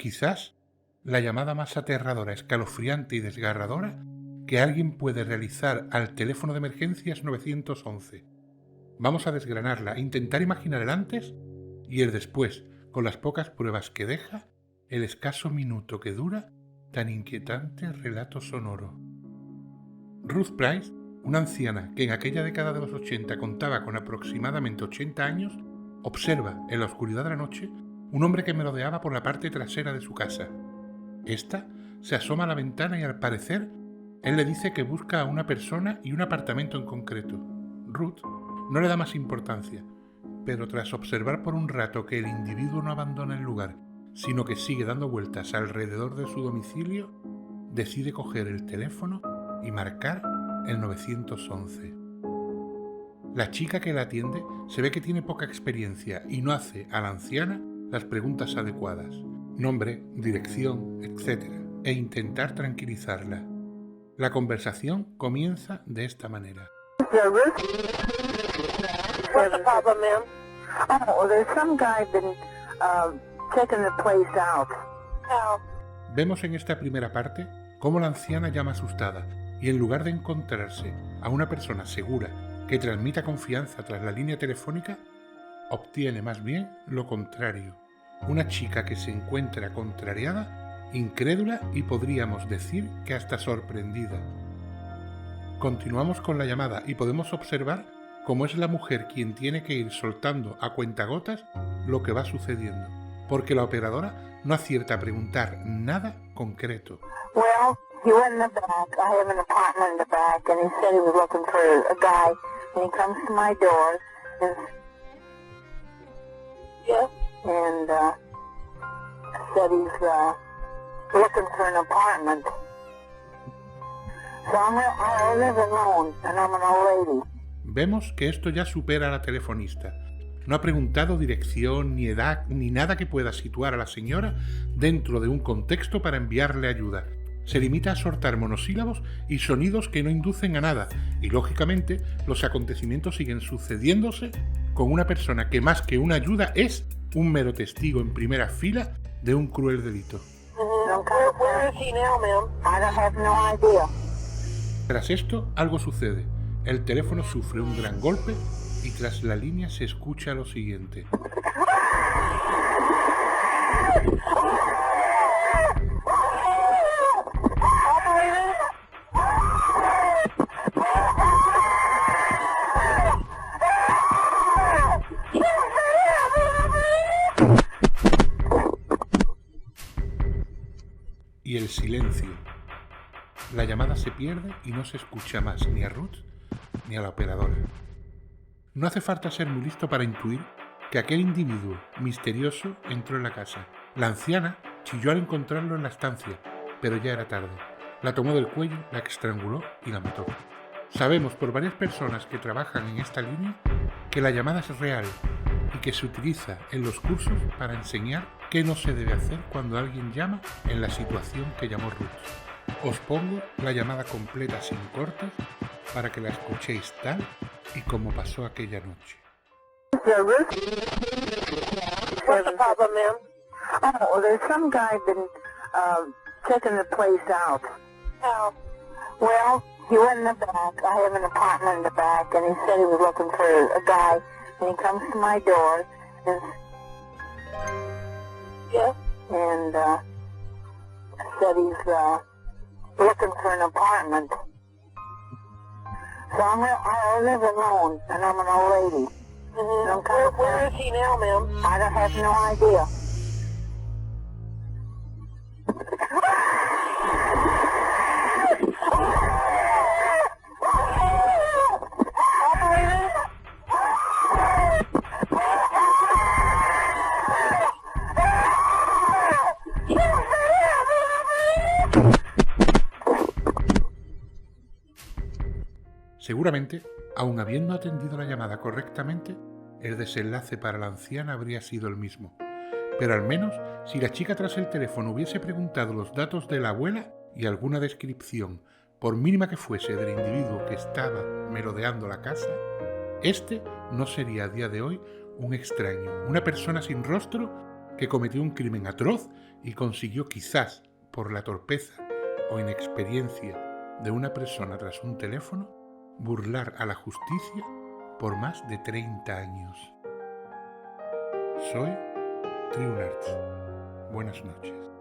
Quizás la llamada más aterradora, escalofriante y desgarradora que alguien puede realizar al teléfono de emergencias 911. Vamos a desgranarla, intentar imaginar el antes y el después, con las pocas pruebas que deja el escaso minuto que dura tan inquietante relato sonoro. Ruth Price, una anciana que en aquella década de los 80 contaba con aproximadamente 80 años, observa en la oscuridad de la noche un hombre que merodeaba por la parte trasera de su casa. Esta se asoma a la ventana y al parecer él le dice que busca a una persona y un apartamento en concreto. Ruth no le da más importancia, pero tras observar por un rato que el individuo no abandona el lugar, sino que sigue dando vueltas alrededor de su domicilio, decide coger el teléfono y marcar el 911. La chica que la atiende se ve que tiene poca experiencia y no hace a la anciana las preguntas adecuadas, nombre, dirección, etc., e intentar tranquilizarla. La conversación comienza de esta manera. What's the problem, ma'am? Oh, there's some guy been checking the place out. How? Vemos en esta primera parte cómo la anciana llama asustada y en lugar de encontrarse a una persona segura que transmita confianza tras la línea telefónica, obtiene más bien lo contrario. Una chica que se encuentra contrariada, incrédula y podríamos decir que hasta sorprendida. Continuamos con la llamada y podemos observar cómo es la mujer quien tiene que ir soltando a cuentagotas lo que va sucediendo, porque la operadora no acierta a preguntar nada concreto. Well, he went in the back. I have an apartment in the back, and he said he was looking for a guy, and he comes to my door, and yeah, and said he's looking for an apartment. So I live alone, and I'm an old lady. Vemos que esto ya supera a la telefonista. No ha preguntado dirección, ni edad, ni nada que pueda situar a la señora dentro de un contexto para enviarle ayuda. Se limita a soltar monosílabos y sonidos que no inducen a nada, y lógicamente los acontecimientos siguen sucediéndose con una persona que más que una ayuda es un mero testigo en primera fila de un cruel delito. Where is he now, ma'am? I don't have no idea. Tras esto, algo sucede. El teléfono sufre un gran golpe y tras la línea se escucha lo siguiente. Y el silencio. La llamada se pierde y no se escucha más ni a Ruth ni a la operadora. No hace falta ser muy listo para intuir que aquel individuo misterioso entró en la casa. La anciana chilló al encontrarlo en la estancia, pero ya era tarde. La tomó del cuello, la estranguló y la mató. Sabemos por varias personas que trabajan en esta línea que la llamada es real y que se utiliza en los cursos para enseñar qué no se debe hacer cuando alguien llama en la situación que llamó Ruth. Os pongo la llamada completa sin cortes para que la escuchéis tal y como pasó aquella noche. What's the problem, ma'am? Oh, there's some guy been checking the place out. How? Well, he went in the back. I have an apartment in the back, and he said he was looking for a guy, and he comes to my door, and yeah, and said he's looking for an apartment. So I live alone, and I'm an old lady. Where is he now, ma'am? I don't have no idea. Seguramente, aun habiendo atendido la llamada correctamente, el desenlace para la anciana habría sido el mismo. Pero al menos, si la chica tras el teléfono hubiese preguntado los datos de la abuela y alguna descripción, por mínima que fuese, del individuo que estaba merodeando la casa, este no sería a día de hoy un extraño, una persona sin rostro que cometió un crimen atroz y consiguió, quizás por la torpeza o inexperiencia de una persona tras un teléfono, burlar a la justicia por más de 30 años. Soy Triunarts. Buenas noches.